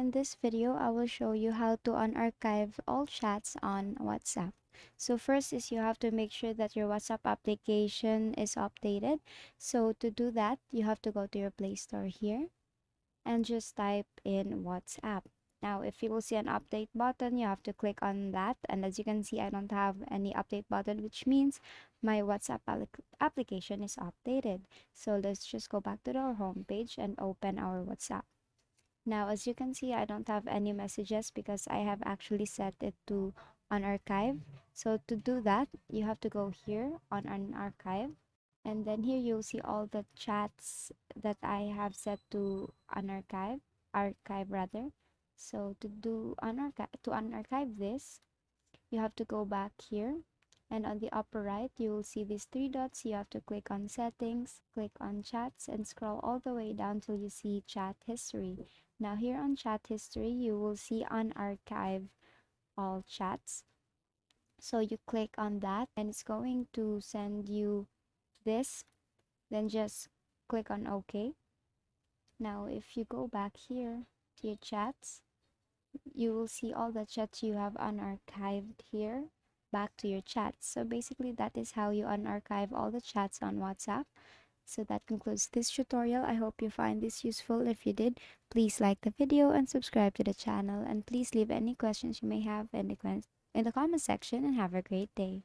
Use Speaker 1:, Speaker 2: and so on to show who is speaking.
Speaker 1: in this video, I will show you how to unarchive all chats on WhatsApp. So first is you have to make sure that your WhatsApp application is updated. So to do that, you have to go to your Play Store here and just type in WhatsApp. Now, if you will see an update button, you have to click on that. And as you can see, I don't have any update button, which means my WhatsApp application is updated. So let's just go back to our home page and open our WhatsApp. Now, as you can see, I don't have any messages because I have actually set it to unarchive. So to do that, you have to go here on unarchive, and then here you'll see all the chats that I have set to archive rather. So to unarchive this, you have to go back here, and on the upper right you will see these three dots. You have to click on settings, click on chats, and scroll all the way down till you see chat history. Now here on chat history you will see unarchive all chats. So you click on that and it's going to send you this, then just click on OK. Now if you go back here to your chats, you will see all the chats you have unarchived here back to your chats. So basically that is how you unarchive all the chats on WhatsApp. So that concludes this tutorial. I hope you find this useful. If you did, please like the video and subscribe to the channel, and please leave any questions you may have in the comment section, and have a great day.